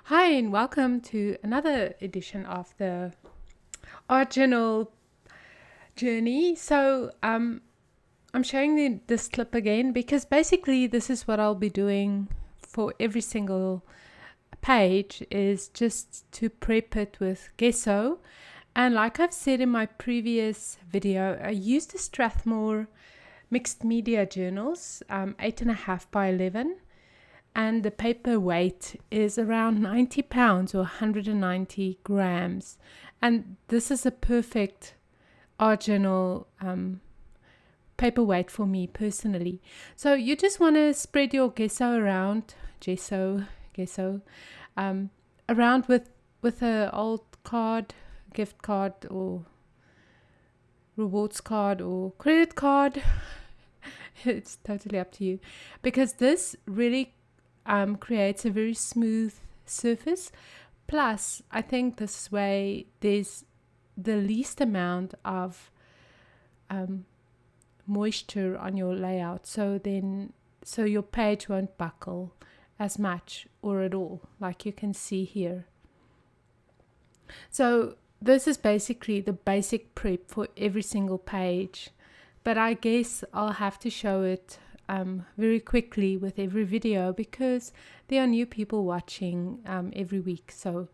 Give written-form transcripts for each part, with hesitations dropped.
Hi, and welcome to another edition of the Art Journal journey. I'm showing this clip again because basically this is what I'll be doing for every single page, is just to prep it with gesso. And like I've said in my previous video, I used the Strathmore mixed media journals, 8.5 by 11. And the paper weight is around 90 pounds or 190 grams. And this is a perfect art journal paper weight for me personally. So you just want to spread your gesso around, around with an old card, gift card, or rewards card, or credit card. It's totally up to you, because this really creates a very smooth surface. Plus, I think this way there's the least amount of moisture on your layout, so your page won't buckle as much or at all, like you can see here. So this is basically the basic prep for every single page, but I guess I'll have to show it very quickly with every video because there are new people watching every week. So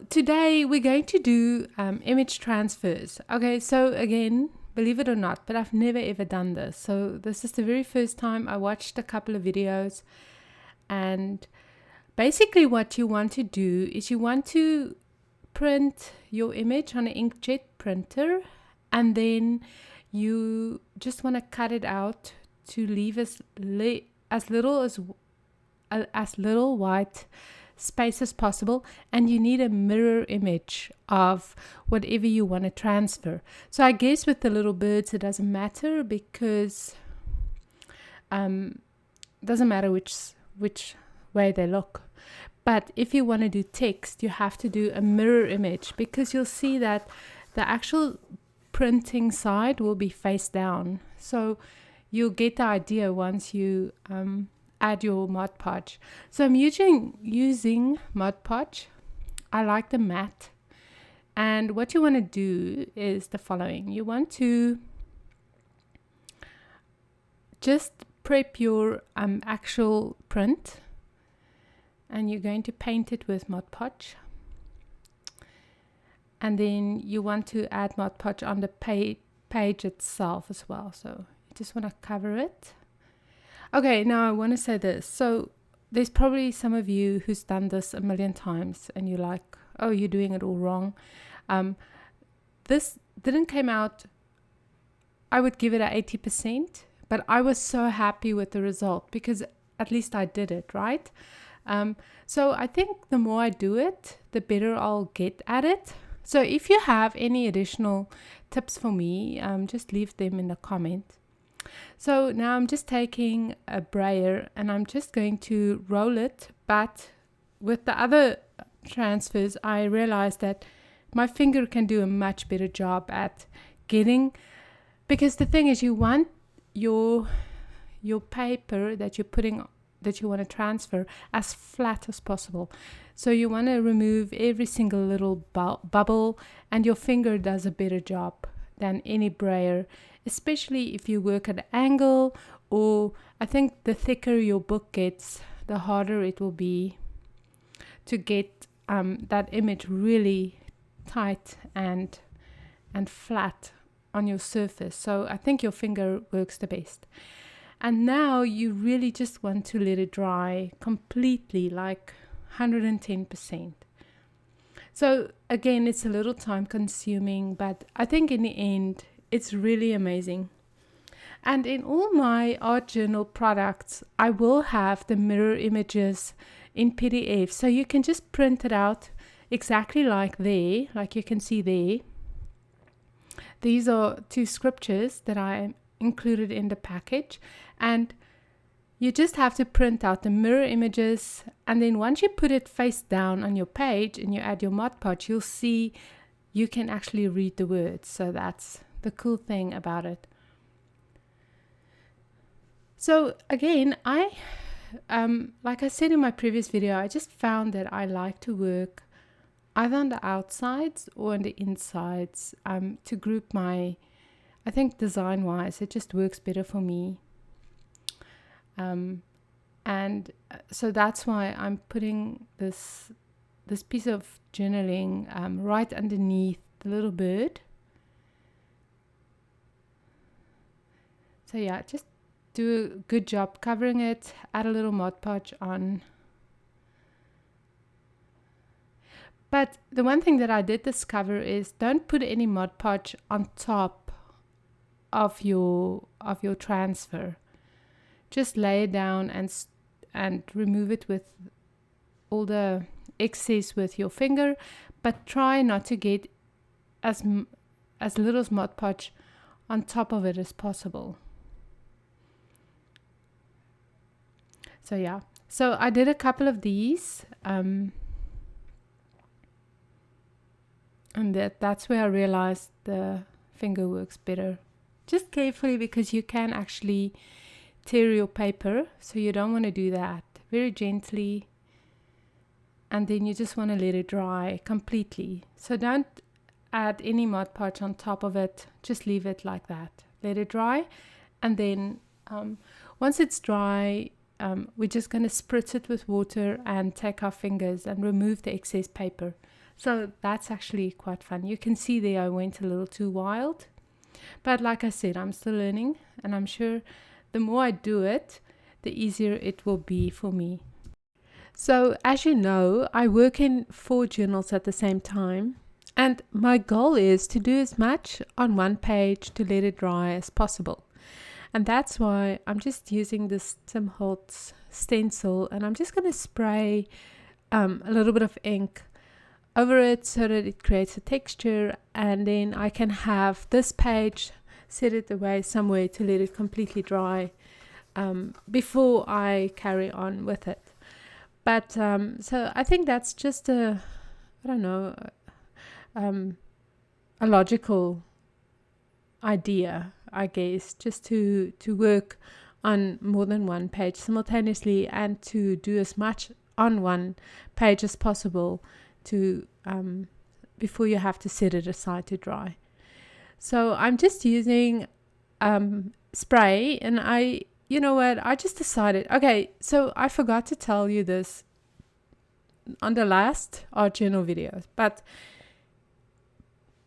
today we're going to do image transfers. Okay, so again, believe it or not, but I've never ever done this. So this is the very first time. I watched a couple of videos, and basically what you want to do is you want to print your image on an inkjet printer, and then you just want to cut it out to leave as little white space as possible, and you need a mirror image of whatever you want to transfer. So I guess with the little birds it doesn't matter, because doesn't matter which way they look. But if you want to do text, you have to do a mirror image, because you'll see that the actual printing side will be face down. So you'll get the idea once you add your Mod Podge. So I'm using Mod Podge. I like the matte. And what you want to do is the following. You want to just prep your actual print, and you're going to paint it with Mod Podge. And then you want to add Mod Podge on the page itself as well. So you just want to cover it. Okay, now I want to say this. So there's probably some of you who's done this a million times, and you're like, oh, you're doing it all wrong. This didn't come out, I would give it a 80%, but I was so happy with the result because at least I did it, right? So I think the more I do it, the better I'll get at it. So if you have any additional tips for me, just leave them in the comment. So now I'm just taking a brayer and I'm just going to roll it. But with the other transfers, I realized that my finger can do a much better job at getting, because the thing is, you want your paper that you want to transfer as flat as possible. So you want to remove every single little bubble, and your finger does a better job than any brayer, especially if you work at an angle, or I think the thicker your book gets, the harder it will be to get that image really tight and flat on your surface. So I think your finger works the best. And now you really just want to let it dry completely, like 110%. So again, it's a little time consuming, but I think in the end, it's really amazing. And in all my art journal products, I will have the mirror images in PDF. So you can just print it out exactly like you can see there. These are 2 scriptures that I included in the package, and you just have to print out the mirror images, and then once you put it face down on your page and you add your Mod Podge, you'll see you can actually read the words. So that's the cool thing about it. So again, I like I said in my previous video, I just found that I like to work either on the outsides or on the insides to group my, I think design wise, it just works better for me. And so that's why I'm putting this piece of journaling right underneath the little bird. So yeah, just do a good job covering it, add a little Mod Podge on. But the one thing that I did discover is don't put any Mod Podge on top of your transfer. Just lay it down and remove it with all the excess with your finger, but try not to get as little Mod Podge on top of it as possible. So yeah, so I did a couple of these, and that's where I realized the finger works better. Just carefully, because you can actually tear your paper, so you don't want to do that. Very gently, and then you just want to let it dry completely. So don't add any Mod Podge on top of it, just leave it like that. Let it dry, and then once it's dry, we're just going to spritz it with water and take our fingers and remove the excess paper. So that's actually quite fun. You can see there I went a little too wild. But like I said, I'm still learning, and I'm sure the more I do it, the easier it will be for me. So as you know, I work in 4 journals at the same time. And my goal is to do as much on one page to let it dry as possible. And that's why I'm just using this Tim Holtz stencil, and I'm just going to spray a little bit of ink over it so that it creates a texture, and then I can have this page, set it away somewhere to let it completely dry before I carry on with it. But so I think that's just a logical idea, I guess, just to work on more than one page simultaneously and to do as much on one page as possible to before you have to set it aside to dry. So I'm just using spray, and you know what, I just decided, okay, so I forgot to tell you this on the last art journal video, but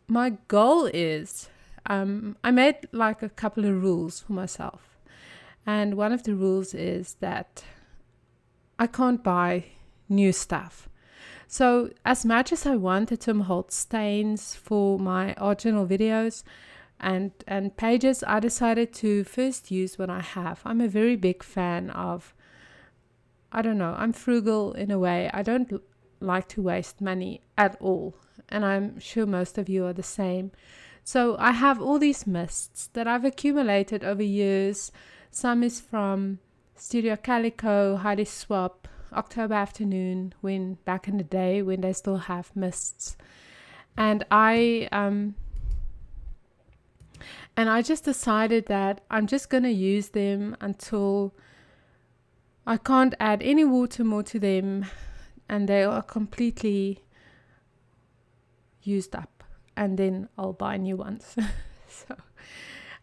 my goal is I made like a couple of rules for myself, and one of the rules is that I can't buy new stuff. So as much as I want the Tim Holtz stains for my art journal videos and pages, I decided to first use what I have. I'm a very big fan of, I'm frugal in a way. I don't like to waste money at all, and I'm sure most of you are the same. So I have all these mists that I've accumulated over years. Some is from Studio Calico, Heidi Swap, October Afternoon, when back in the day when they still have mists. And I just decided that I'm just going to use them until I can't add any water more to them and they are completely used up, and then I'll buy new ones. So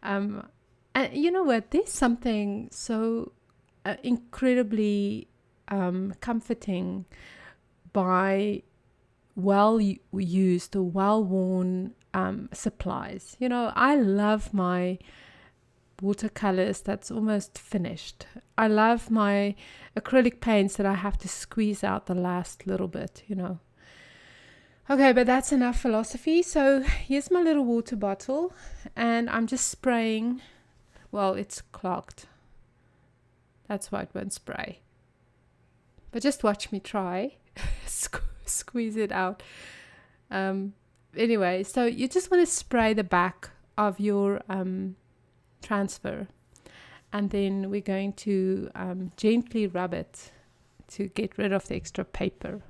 and you know what, there's something so incredibly comforting by well used or well worn supplies. You know, I love my watercolors that's almost finished. I love my acrylic paints that I have to squeeze out the last little bit, you know. Okay, but that's enough philosophy. So here's my little water bottle, and I'm just spraying. Well, it's clogged. That's why it won't spray. But just watch me try. Squeeze it out. Anyway, so you just want to spray the back of your transfer, and then we're going to gently rub it to get rid of the extra paper.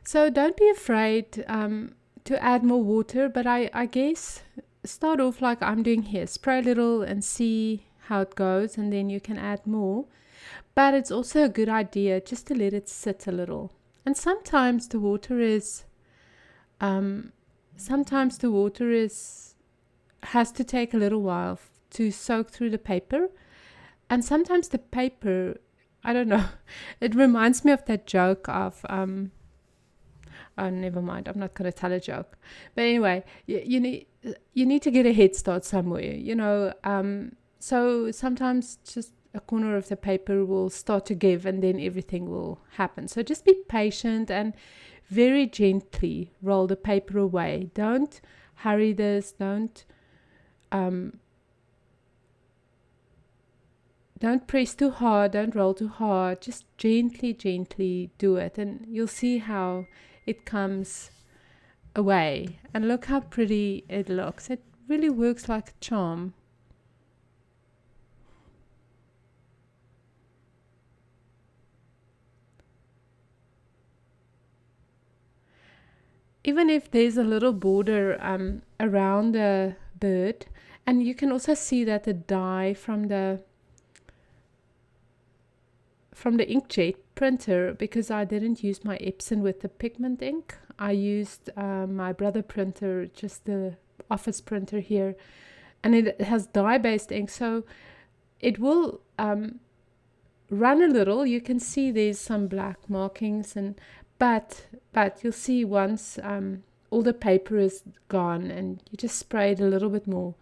So don't be afraid to add more water, but I guess start off like I'm doing here. Spray a little and see how it goes, and then you can add more. But it's also a good idea just to let it sit a little. And sometimes the water has to take a little while to soak through the paper. And sometimes the paper, I don't know, it reminds me of that joke of oh, never mind, I'm not going to tell a joke. But anyway, you need to get a head start somewhere, so sometimes just a corner of the paper will start to give, and then everything will happen. So just be patient and very gently roll the paper away. Don't hurry this. Don't press too hard. Don't roll too hard. Just gently do it, and you'll see how it comes away. And look how pretty it looks. It really works like a charm. Even if there's a little border around the bird, and you can also see that the dye from the inkjet printer, because I didn't use my Epson with the pigment ink, I used my brother printer, just the office printer here, and it has dye-based ink, so it will run a little. You can see there's some black markings, but you'll see once all the paper is gone and you just spray it a little bit more,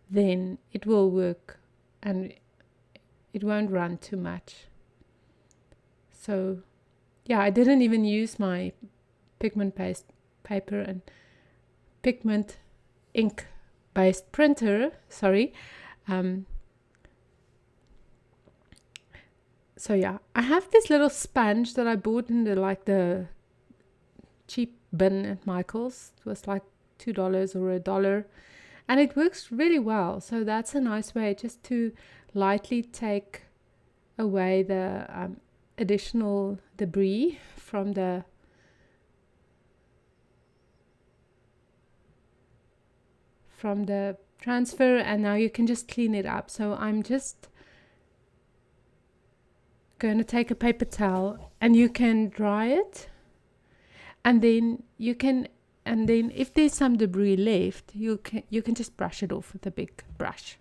then it will work and it won't run too much. So yeah, I didn't even use my pigment-based paper and pigment ink-based printer, sorry. So yeah, I have this little sponge that I bought in the cheap bin at Michael's. It was like $2 or $1, and it works really well. So that's a nice way just to lightly take away the additional debris from the transfer, and now you can just clean it up. So I'm just going to take a paper towel, and you can dry it, and then if there's some debris left, you can just brush it off with a big brush.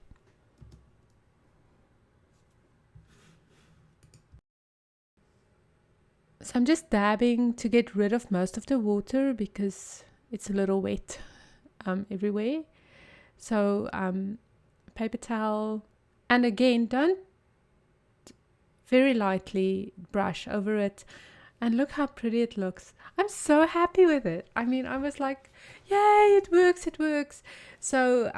So I'm just dabbing to get rid of most of the water because it's a little wet everywhere. So paper towel, and again, don't very lightly brush over it, and look how pretty it looks. I'm so happy with it. I mean, I was like, yay, it works. So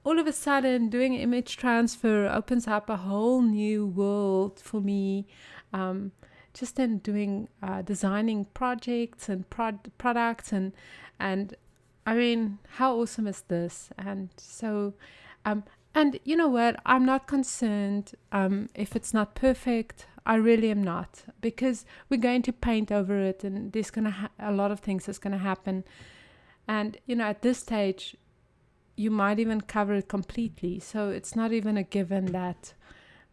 all of a sudden doing image transfer opens up a whole new world for me, just in doing designing projects and products, and I mean, how awesome is this? And so and you know what? I'm not concerned if it's not perfect. I really am not, because we're going to paint over it, and there's a lot of things that's going to happen. And at this stage, you might even cover it completely. So it's not even a given that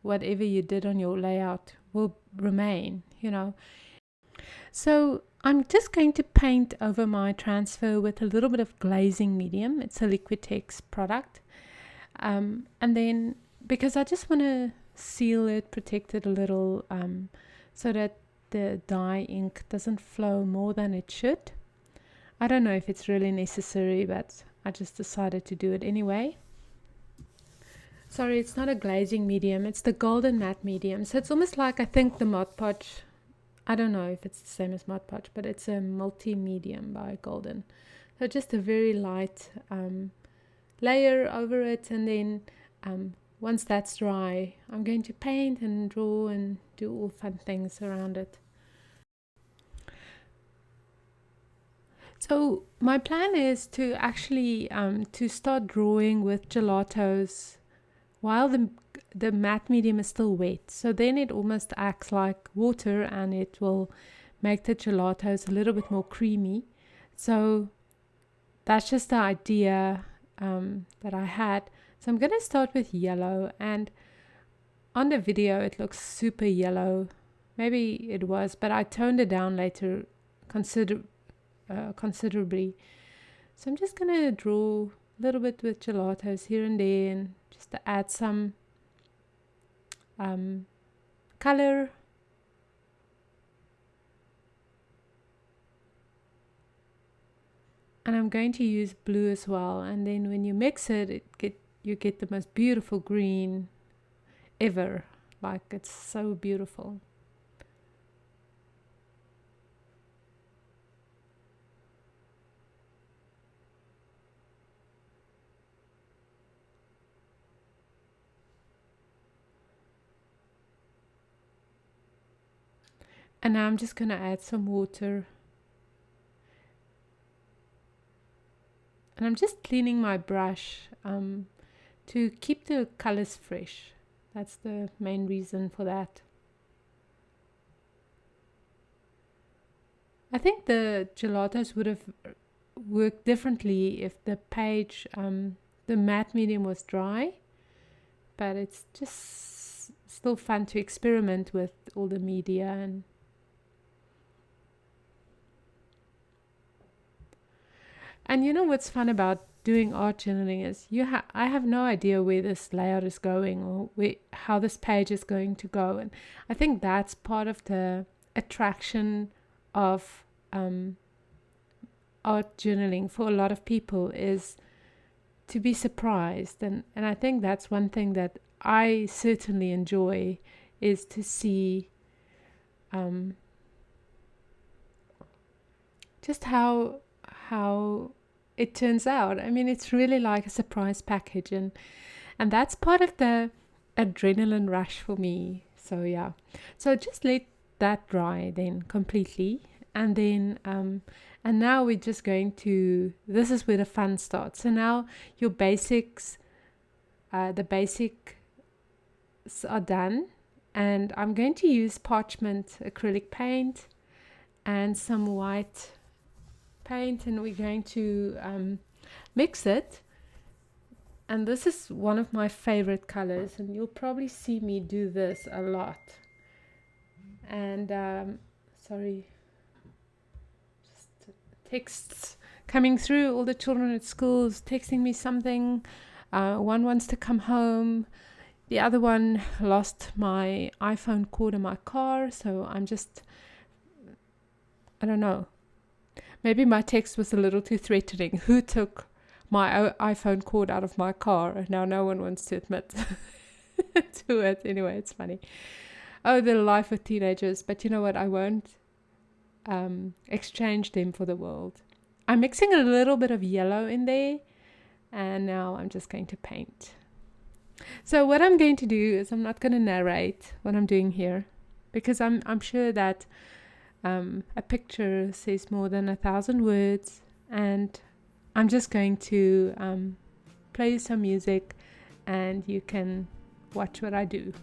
whatever you did on your layout will remain. So I'm just going to paint over my transfer with a little bit of glazing medium. It's a Liquitex product. And then, because I just want to seal it, protect it a little, so that the dye ink doesn't flow more than it should. I don't know if it's really necessary, but I just decided to do it anyway. Sorry, it's not a glazing medium, it's the golden matte medium. So it's almost like, I think, the Mod Podge. I don't know if it's the same as Mod Podge, but it's a multi-medium by Golden. So just a very light layer over it, and then once that's dry, I'm going to paint and draw and do all fun things around it. So my plan is to actually to start drawing with gelatos while the matte medium is still wet. So then it almost acts like water, and it will make the gelatos a little bit more creamy. So that's just the idea that I had. So I'm going to start with yellow, and on the video it looks super yellow. Maybe it was, but I toned it down later considerably. So I'm just going to draw a little bit with gelatos here and there, and just to add some color. And I'm going to use blue as well, and then when you mix it, you get the most beautiful green ever. Like, it's so beautiful. And now I'm just going to add some water. And I'm just cleaning my brush to keep the colors fresh. That's the main reason for that. I think the gelatos would have worked differently if the page, the matte medium was dry. But it's just still fun to experiment with all the media. And you know what's fun about doing art journaling is I have no idea where this layout is going, or how this page is going to go. And I think that's part of the attraction of art journaling for a lot of people, is to be surprised. And I think that's one thing that I certainly enjoy, is to see just how it turns out. I mean, it's really like a surprise package, and that's part of the adrenaline rush for me. So yeah, so just let that dry then completely, and then and now we're just going to, this is where the fun starts. So now your basics, the basics are done, and I'm going to use parchment acrylic paint and some white paint, and we're going to mix it. And this is one of my favorite colors, and you'll probably see me do this a lot. And sorry, just texts coming through. All the children at school is texting me something. One wants to come home. The other one lost my iPhone cord in my car, so I'm just, I don't know. Maybe my text was a little too threatening. Who took my iPhone cord out of my car? Now no one wants to admit to it. Anyway, it's funny. Oh, the life of teenagers. But you know what? I won't exchange them for the world. I'm mixing a little bit of yellow in there, and now I'm just going to paint. So what I'm going to do is, I'm not going to narrate what I'm doing here, because I'm sure that a picture says more than 1,000 words, and I'm just going to play you some music, and you can watch what I do.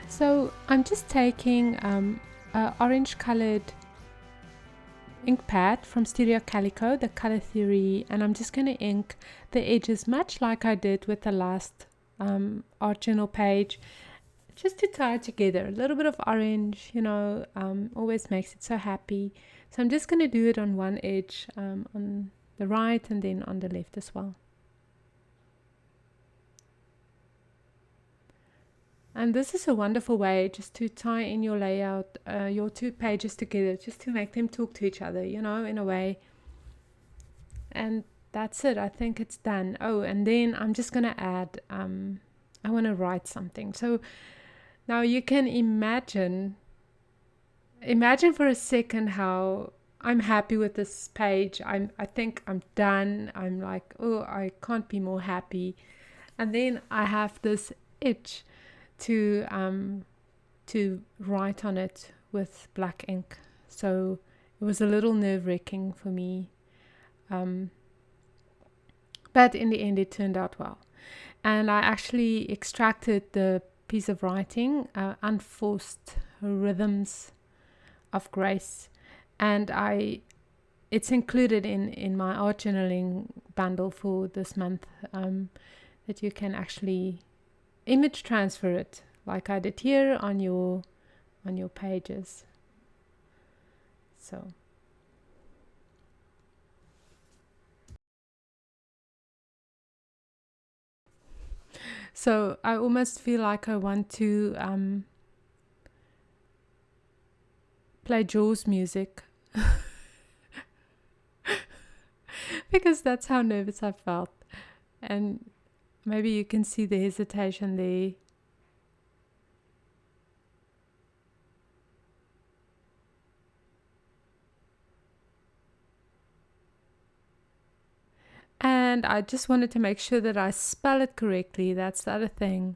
So I'm just taking a orange colored ink pad from Studio Calico, the Color Theory, and I'm just going to ink the edges much like I did with the last art journal page, just to tie it together. A little bit of orange, you know, always makes it so happy. So I'm just going to do it on one edge, on the right, and then on the left as well. And this is a wonderful way just to tie in your layout, your two pages together, just to make them talk to each other, you know, in a way. And that's it. I think it's done. Oh, and then I'm just going to add, I want to write something. So now you can imagine for a second how I'm happy with this page. I think I'm done. I'm like, oh, I can't be more happy. And then I have this itch to write on it with black ink. So it was a little nerve-wracking for me, but in the end it turned out well. And I actually extracted the piece of writing, Unforced Rhythms of Grace, and it's included in my art journaling bundle for this month, that you can actually image transfer it like I did here on your pages. So I almost feel like I want to play Jaws music because that's how nervous I felt, and maybe you can see the hesitation there. And I just wanted to make sure that I spell it correctly. That's the other thing.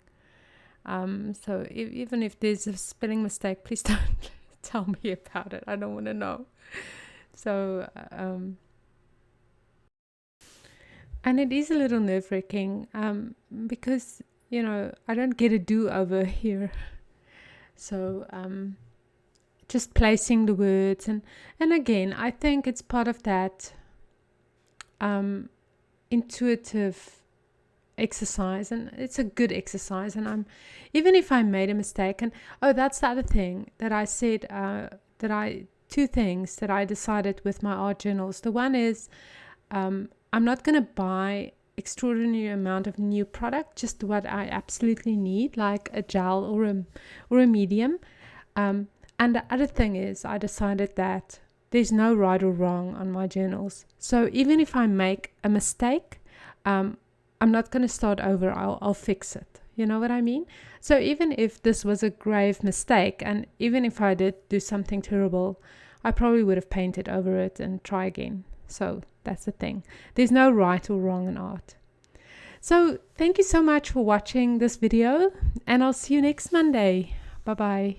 So even if there's a spelling mistake, please don't tell me about it. I don't want to know. So, and it is a little nerve-wracking, because, you know, I don't get a do-over here. So just placing the words, and again, I think it's part of that intuitive exercise, and it's a good exercise. And even if I made a mistake, and that's the other thing that I said, two things that I decided with my art journals. The one is, I'm not going to buy extraordinary amount of new product, just what I absolutely need, like a gel or a medium. And the other thing is, I decided that there's no right or wrong on my journals. So even if I make a mistake, I'm not going to start over. I'll fix it. You know what I mean? So even if this was a grave mistake, and even if I did do something terrible, I probably would have painted over it and try again. So that's the thing. There's no right or wrong in art. So thank you so much for watching this video, and I'll see you next Monday. Bye-bye.